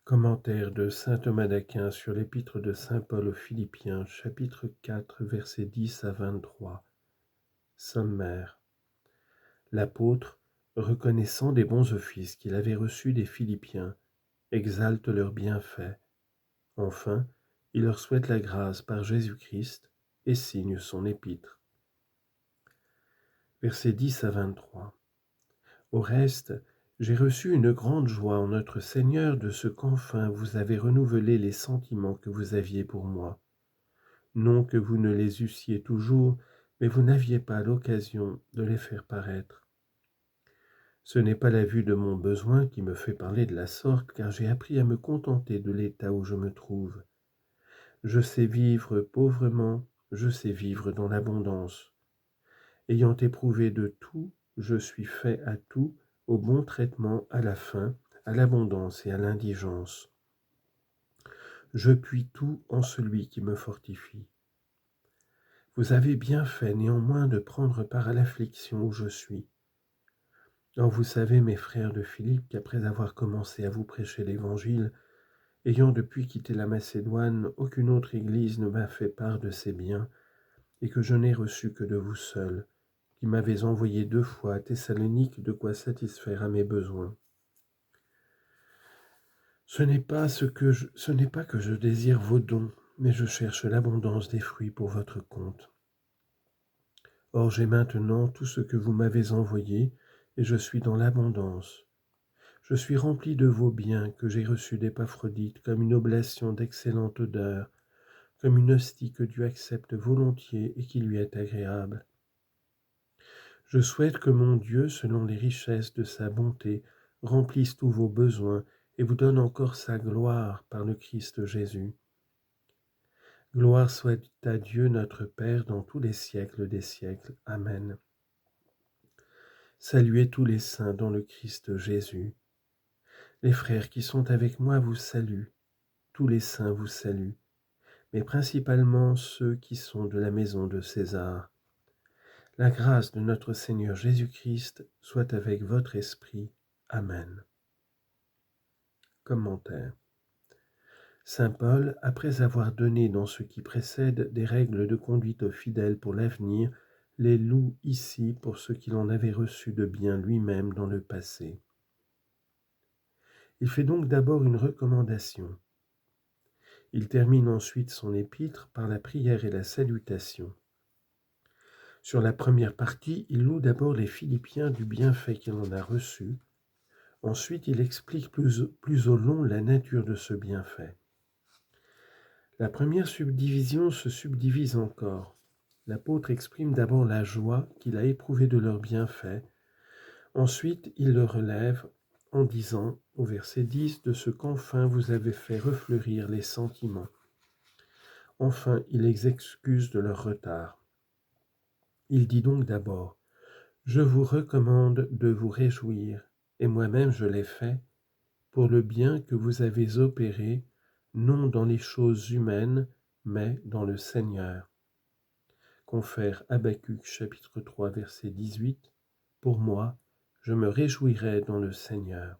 Commentaire de saint Thomas d'Aquin sur l'épître de saint Paul aux Philippiens, chapitre 4, versets 10 à 23. Sommaire. L'apôtre, reconnaissant des bons offices qu'il avait reçus des Philippiens, exalte leurs bienfaits. Enfin, il leur souhaite la grâce par Jésus-Christ et signe son épître. Versets 10 à 23. Au reste, j'ai reçu une grande joie en notre Seigneur de ce qu'enfin vous avez renouvelé les sentiments que vous aviez pour moi. Non que vous ne les eussiez toujours, mais vous n'aviez pas l'occasion de les faire paraître. Ce n'est pas la vue de mon besoin qui me fait parler de la sorte, car j'ai appris à me contenter de l'état où je me trouve. Je sais vivre pauvrement, je sais vivre dans l'abondance. Ayant éprouvé de tout, je suis fait à tout, au bon traitement, à la faim, à l'abondance et à l'indigence. Je puis tout en celui qui me fortifie. Vous avez bien fait néanmoins de prendre part à l'affliction où je suis. Or vous savez, mes frères de Philippe, qu'après avoir commencé à vous prêcher l'Évangile, ayant depuis quitté la Macédoine, aucune autre église ne m'a fait part de ses biens, et que je n'ai reçu que de vous seuls, qui m'avez envoyé 2 fois à Thessalonique de quoi satisfaire à mes besoins. Ce n'est pas que je désire vos dons, mais je cherche l'abondance des fruits pour votre compte. Or j'ai maintenant tout ce que vous m'avez envoyé, et je suis dans l'abondance. Je suis rempli de vos biens que j'ai reçus d'Épaphrodite comme une oblation d'excellente odeur, comme une hostie que Dieu accepte volontiers et qui lui est agréable. Je souhaite que mon Dieu, selon les richesses de sa bonté, remplisse tous vos besoins et vous donne encore sa gloire par le Christ Jésus. Gloire soit à Dieu notre Père dans tous les siècles des siècles. Amen. Saluez tous les saints dans le Christ Jésus. Les frères qui sont avec moi vous saluent. Tous les saints vous saluent, mais principalement ceux qui sont de la maison de César. La grâce de notre Seigneur Jésus-Christ soit avec votre esprit. Amen. Commentaire. Saint Paul, après avoir donné dans ce qui précède des règles de conduite aux fidèles pour l'avenir, les loue ici pour ce qu'il en avait reçu de bien lui-même dans le passé. Il fait donc d'abord une recommandation. Il termine ensuite son épître par la prière et la salutation. Sur la première partie, il loue d'abord les Philippiens du bienfait qu'il en a reçu. Ensuite, il explique plus au long la nature de ce bienfait. La première subdivision se subdivise encore. L'apôtre exprime d'abord la joie qu'il a éprouvée de leur bienfait. Ensuite, il le relève en disant, au verset 10, de ce qu'enfin vous avez fait refleurir les sentiments. Enfin, il les excuse de leur retard. Il dit donc d'abord, « Je vous recommande de vous réjouir, et moi-même je l'ai fait, pour le bien que vous avez opéré, non dans les choses humaines, mais dans le Seigneur. » Confère Habacuc chapitre 3 verset 18, « Pour moi, je me réjouirai dans le Seigneur. »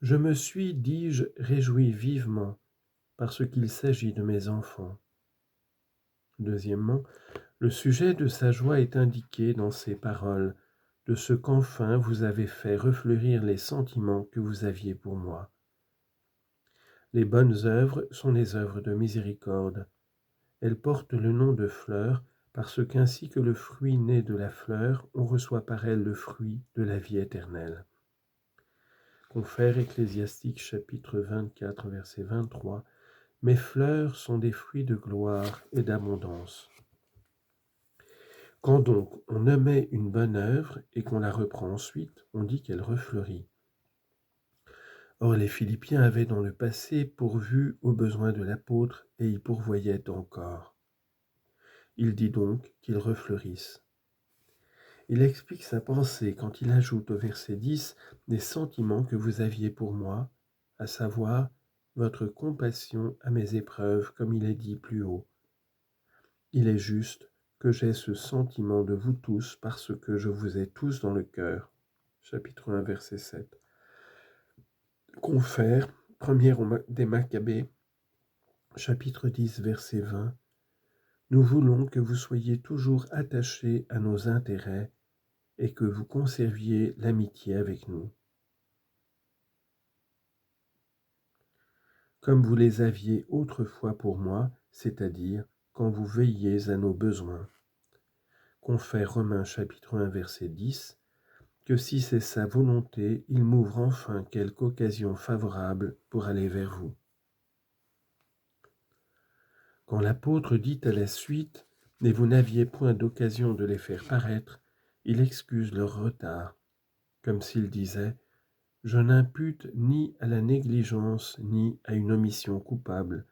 Je me suis, dis-je, réjoui vivement, parce qu'il s'agit de mes enfants. Deuxièmement, le sujet de sa joie est indiqué dans ces paroles, de ce qu'enfin vous avez fait refleurir les sentiments que vous aviez pour moi. Les bonnes œuvres sont les œuvres de miséricorde. Elles portent le nom de fleurs, parce qu'ainsi que le fruit naît de la fleur, on reçoit par elle le fruit de la vie éternelle. Confère Ecclésiastique chapitre 24 verset 23, « Mes fleurs sont des fruits de gloire et d'abondance. » Quand donc on nommait une bonne œuvre et qu'on la reprend ensuite, on dit qu'elle refleurit. Or les Philippiens avaient dans le passé pourvu aux besoins de l'apôtre et y pourvoyaient encore. Il dit donc qu'ils refleurissent. Il explique sa pensée quand il ajoute au verset 10 des sentiments que vous aviez pour moi, à savoir votre compassion à mes épreuves, comme il est dit plus haut. Il est juste que j'ai ce sentiment de vous tous parce que je vous ai tous dans le cœur. Chapitre 1, verset 7. Confère, des Maccabées, chapitre 10, verset 20. Nous voulons que vous soyez toujours attachés à nos intérêts et que vous conserviez l'amitié avec nous, comme vous les aviez autrefois pour moi, c'est-à-dire quand vous veilliez à nos besoins. Confère Romains chapitre 1, verset 10, que si c'est sa volonté, il m'ouvre enfin quelque occasion favorable pour aller vers vous. Quand l'apôtre dit à la suite « Mais vous n'aviez point d'occasion de les faire paraître », il excuse leur retard, comme s'il disait « Je n'impute ni à la négligence ni à une omission coupable,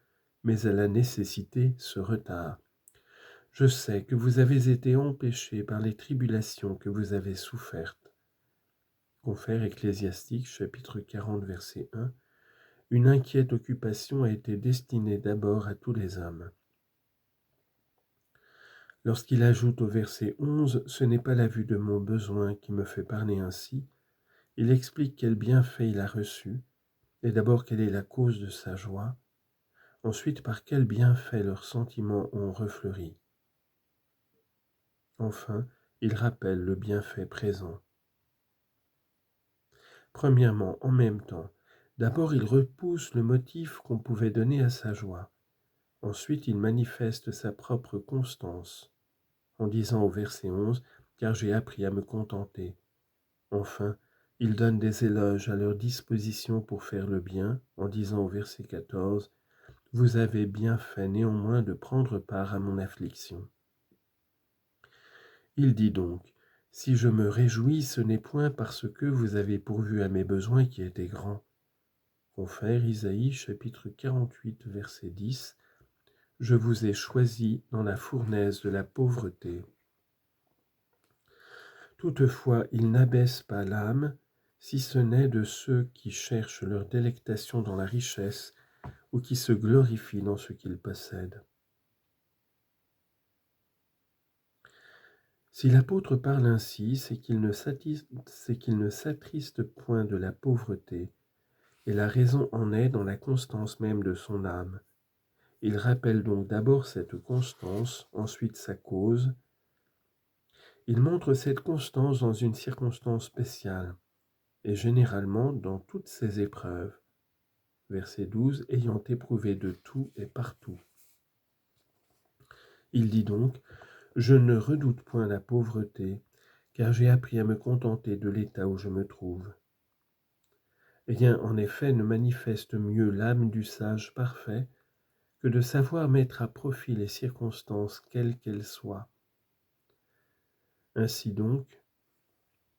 mais à la nécessité ce retard. Je sais que vous avez été empêchés par les tribulations que vous avez souffertes. » Confère Ecclésiastique, chapitre 40, verset 1. Une inquiète occupation a été destinée d'abord à tous les hommes. Lorsqu'il ajoute au verset 11 « Ce n'est pas la vue de mon besoin qui me fait parler ainsi », il explique quel bienfait il a reçu, et d'abord quelle est la cause de sa joie, ensuite par quel bienfait leurs sentiments ont refleuri. Enfin, il rappelle le bienfait présent. Premièrement, en même temps, d'abord il repousse le motif qu'on pouvait donner à sa joie. Ensuite, il manifeste sa propre constance, en disant au verset 11 « Car j'ai appris à me contenter ». Enfin, il donne des éloges à leur disposition pour faire le bien, en disant au verset 14 « Vous avez bien fait néanmoins de prendre part à mon affliction ». Il dit donc « Si je me réjouis, ce n'est point parce que vous avez pourvu à mes besoins qui étaient grands. » Confère Isaïe chapitre 48 verset 10 « Je vous ai choisi dans la fournaise de la pauvreté. » Toutefois, il n'abaisse pas l'âme, si ce n'est de ceux qui cherchent leur délectation dans la richesse ou qui se glorifient dans ce qu'ils possèdent. Si l'apôtre parle ainsi, c'est qu'il ne s'attriste point de la pauvreté, et la raison en est dans la constance même de son âme. Il rappelle donc d'abord cette constance, ensuite sa cause. Il montre cette constance dans une circonstance spéciale, et généralement dans toutes ses épreuves. Verset 12, ayant éprouvé de tout et partout. Il dit donc, je ne redoute point la pauvreté, car j'ai appris à me contenter de l'état où je me trouve. Rien en effet ne manifeste mieux l'âme du sage parfait que de savoir mettre à profit les circonstances quelles qu'elles soient. Ainsi donc,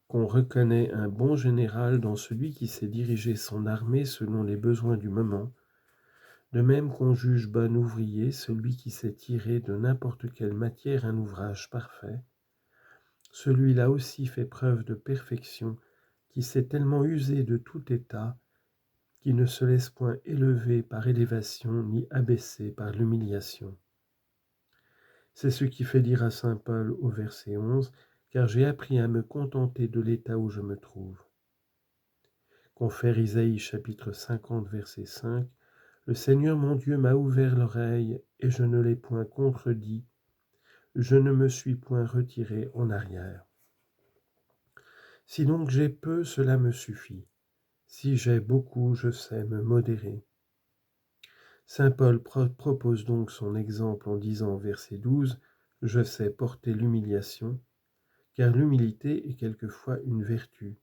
qu'on reconnaît un bon général dans celui qui sait diriger son armée selon les besoins du moment, de même qu'on juge bon ouvrier celui qui sait tirer de n'importe quelle matière un ouvrage parfait, celui-là aussi fait preuve de perfection, qui sait tellement user de tout état, qui ne se laisse point élever par élévation, ni abaisser par l'humiliation. C'est ce qui fait dire à saint Paul au verset 11, « Car j'ai appris à me contenter de l'état où je me trouve. » Confère Isaïe chapitre 50 verset 5, « Le Seigneur mon Dieu m'a ouvert l'oreille, et je ne l'ai point contredit, je ne me suis point retiré en arrière. Si donc j'ai peu, cela me suffit. Si j'ai beaucoup, je sais me modérer. » Saint Paul propose donc son exemple en disant, verset 12, « Je sais porter l'humiliation, car l'humilité est quelquefois une vertu. »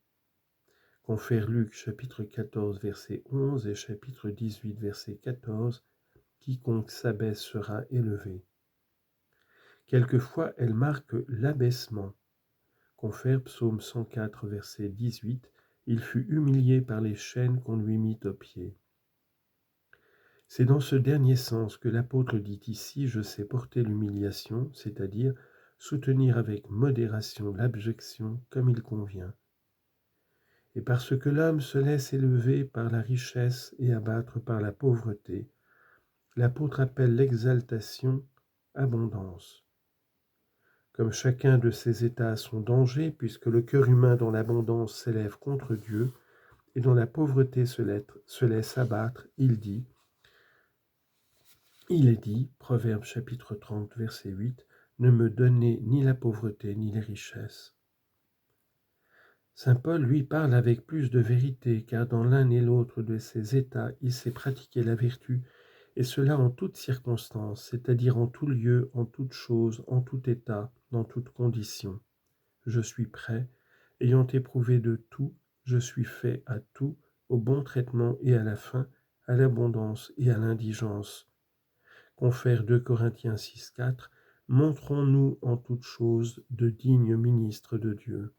Confère Luc chapitre 14 verset 11 et chapitre 18 verset 14, « Quiconque s'abaisse sera élevé. » Quelquefois elle marque l'abaissement. Confère Psaume 104 verset 18, « Il fut humilié par les chaînes qu'on lui mit aux pieds. » C'est dans ce dernier sens que l'apôtre dit ici « Je sais porter l'humiliation », c'est-à-dire soutenir avec modération l'abjection comme il convient. Et parce que l'homme se laisse élever par la richesse et abattre par la pauvreté, l'apôtre appelle l'exaltation abondance. Comme chacun de ces états a son danger, puisque le cœur humain dans l'abondance s'élève contre Dieu, et dont la pauvreté se laisse abattre, il est dit, Proverbe chapitre 30, verset 8, « Ne me donnez ni la pauvreté ni les richesses. » Saint Paul, lui, parle avec plus de vérité, car dans l'un et l'autre de ces états, il sait pratiquer la vertu, et cela en toutes circonstances, c'est-à-dire en tout lieu, en toute chose, en tout état, dans toute condition. Je suis prêt, ayant éprouvé de tout, je suis fait à tout, au bon traitement et à la fin, à l'abondance et à l'indigence. Confère 2 Corinthiens 6, 4, montrons-nous en toutes choses de dignes ministres de Dieu.